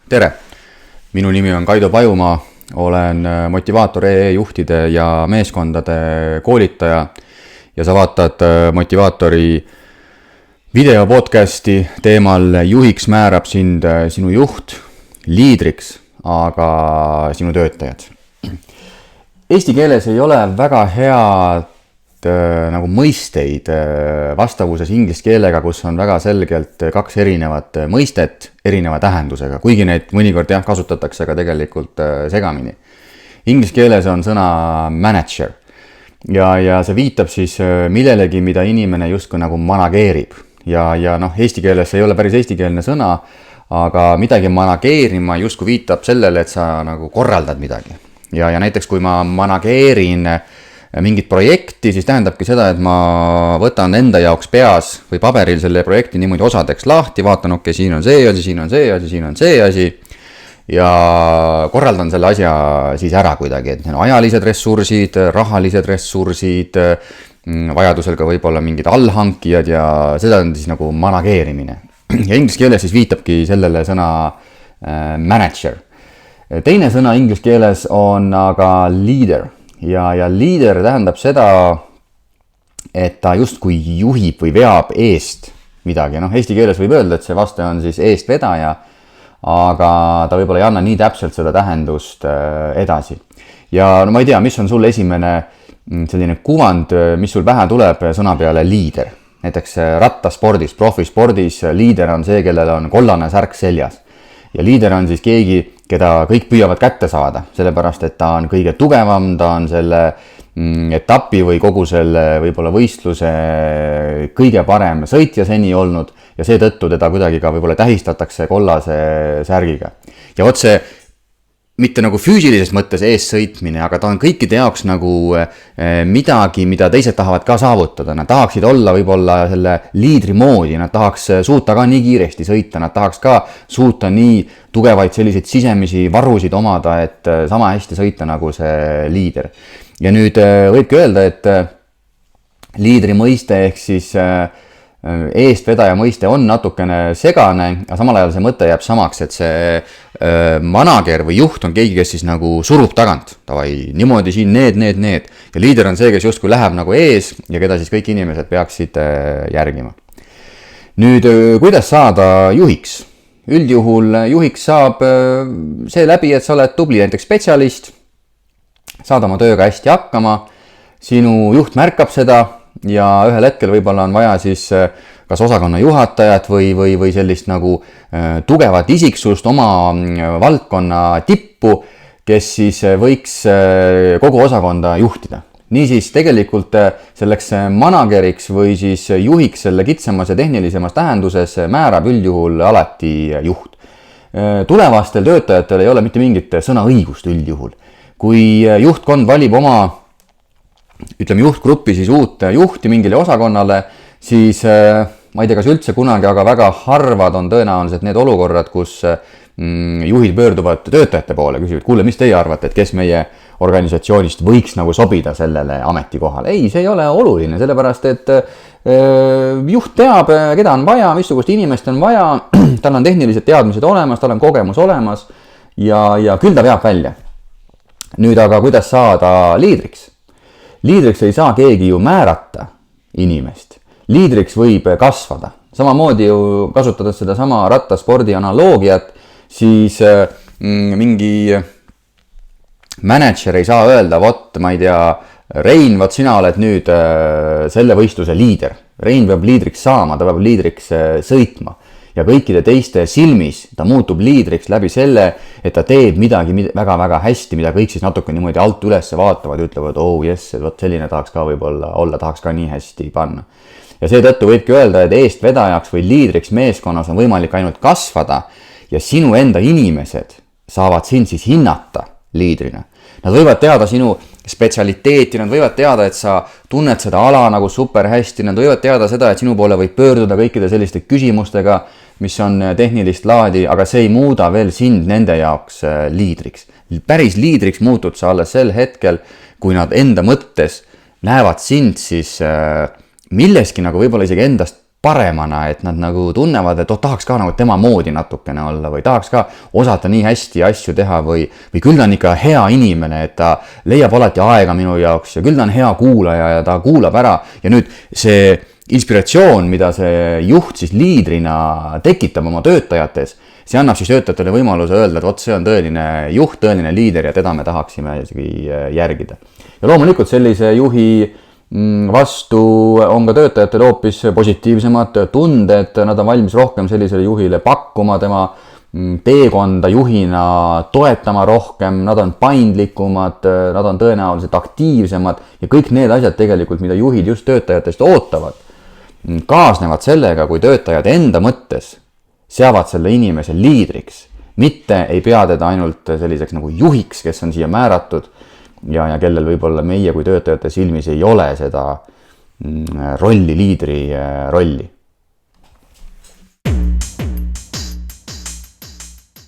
Tere! Minu nimi on Kaido Pajumaa, olen Motivaator.ee juhtide ja meeskondade koolitaja ja sa vaatad Motivaatori videopodcasti teemal Juhiks määrab sind sinu juht, liidriks, aga sinu töötajad. Eesti keeles ei ole väga head nagu mõisteid vastavuses inglise keelega, kus on väga selgelt kaks erinevat mõistet erineva tähendusega, kuigi neid mõnikord kasutatakse ka tegelikult segamini. Inglise keeles on sõna manager ja see viitab siis millelegi, mida inimene justkui nagu manageerib. Ja eesti keeles ei ole päris eestikeelne sõna, aga midagi manageerima justkui viitab sellele, et sa nagu korraldad midagi. Ja näiteks kui ma manageerin mingit projekti, siis tähendabki seda, et ma võtan enda jaoks peas või paberil selle projekti niimoodi osadeks lahti, vaatan, okei, siin on see asi, siin on see asi, siin on see asi ja korraldan selle asja siis ära kuidagi, et ajalised ressursid, rahalised ressursid, vajadusel ka võib-olla mingid allhankijad ja seda on siis nagu manageerimine. Ja inglise keeles siis viitabki sellele sõna manager. Teine sõna inglise keeles on aga leader. Ja liider tähendab seda, et ta justkui juhib või veab eest midagi. Eesti keeles võib öelda, et see vastaja on siis eestvedaja, aga ta võib-olla ei anna nii täpselt seda tähendust edasi. Ja ma ei tea, mis on sul esimene selline kuvand, mis sul pähe tuleb sõna peale liider. Näiteks rattaspordis, profispordis liider on see, kellel on kollane särk seljas. Ja liider on siis keegi, keda kõik püüavad kätte saada, sellepärast, et ta on kõige tugevam, ta on selle etapi või kogu selle võib-olla võistluse kõige parem sõitja seni olnud ja seetõttu teda kuidagi ka võib-olla tähistatakse kollase särgiga. Ja otse mitte nagu füüsilises mõttes ees sõitmine, aga ta on kõikide jaoks nagu midagi, mida teised tahavad ka saavutada. Nad tahaksid olla võib-olla selle liidri moodi, nad tahaks suuta ka nii kiiresti sõita, nad tahaks ka suuta nii tugevaid selliseid sisemisi varusid omada, et sama hästi sõita nagu see liider. Ja nüüd võibki öelda, et liidri mõiste ehk siis eestvedaja mõiste on natukene segane, aga samal ajal see mõte jääb samaks, et see manager või juht on keegi, kes siis nagu surub tagant. Tavai, niimoodi siin need. Ja liider on see, kes justkui läheb nagu ees ja keda siis kõik inimesed peaksid järgima. Nüüd, kuidas saada juhiks? Üldjuhul juhiks saab see läbi, et sa oled tubli näiteks spetsialist, saad oma tööga hästi hakkama, sinu juht märkab seda ja ühel hetkel võib-olla on vaja siis kas osakonna juhatajat või sellist nagu tugevat isiksust oma valdkonna tippu, kes siis võiks kogu osakonda juhtida. Niisiis tegelikult selleks manageriks või siis juhiks selle kitsamas ja tehnilisemas tähenduses määrab üldjuhul alati juht. Tulevastel töötajatel ei ole mitte mingit sõnaõigust üldjuhul. Kui juhtkond valib oma juhtgruppi siis uut juhti mingile osakonnale, siis ma ei tea, kas üldse kunagi, aga väga harvad on tõenäoliselt need olukorrad, kus juhid pöörduvad töötajate poole, küsivad, kuule, mis teie arvate, et kes meie organisatsioonist võiks nagu sobida sellele ametikohale. Ei, see ei ole oluline, sellepärast, et juht teab, keda on vaja, missugust inimest on vaja, tal on tehnilised teadmised olemas, tal on kogemus olemas ja küll ta veab välja. Nüüd aga kuidas saada liidriks? Liidriks ei saa keegi ju määrata inimest. Liidriks võib kasvada. Samamoodi ju kasutades seda sama rattaspordi analoogiat, siis mingi manager ei saa öelda, ma ei tea, Rein, sina oled nüüd selle võistluse liider. Rein peab liidriks saama, ta peab liidriks sõitma. Ja kõikide teiste silmis ta muutub liidriks läbi selle, et ta teeb midagi väga-väga hästi, mida kõik siis natuke niimoodi alt üles vaatavad ja ütlevad, jess, selline tahaks ka võib-olla olla, tahaks ka nii hästi panna. Ja seetõttu võibki öelda, et eestvedajaks või liidriks meeskonnas on võimalik ainult kasvada ja sinu enda inimesed saavad sind siis hinnata liidrina. Nad võivad teada sinu spetsialiteeti, nad võivad teada, et sa tunned seda ala nagu super hästi, nad võivad teada seda, et sinu poole võib pöörduda kõikide selliste küsimustega, mis on tehnilist laadi, aga see ei muuda veel sind nende jaoks liidriks. Päris liidriks muutud sa alles sel hetkel, kui nad enda mõttes näevad sind siis milleski nagu võib-olla isegi endast paremana, et nad nagu tunnevad, et tahaks ka nagu tema moodi natukene olla või tahaks ka osata nii hästi asju teha või küll ta on ikka hea inimene, et ta leiab alati aega minu jaoks ja küll ta on hea kuulaja ja ta kuulab ära. Ja nüüd see inspiratsioon, mida see juht siis liidrina tekitab oma töötajates, see annab siis töötajatele võimaluse öelda, et vot see on tõeline juht, tõeline liider ja teda me tahaksime isegi järgida. Ja loomulikult sellise juhi vastu on ka töötajatel hoopis positiivsemad tunded, nad on valmis rohkem sellisele juhile pakkuma tema teekonda juhina, toetama rohkem, nad on paindlikumad, nad on tõenäoliselt aktiivsemad ja kõik need asjad tegelikult, mida juhid just töötajatest ootavad, kaasnevad sellega, kui töötajad enda mõttes seavad selle inimese liidriks, mitte ei pea teda ainult selliseks nagu juhiks, kes on siia määratud ja kellel võib-olla meie kui töötajate silmis ei ole seda rolli, liidri rolli.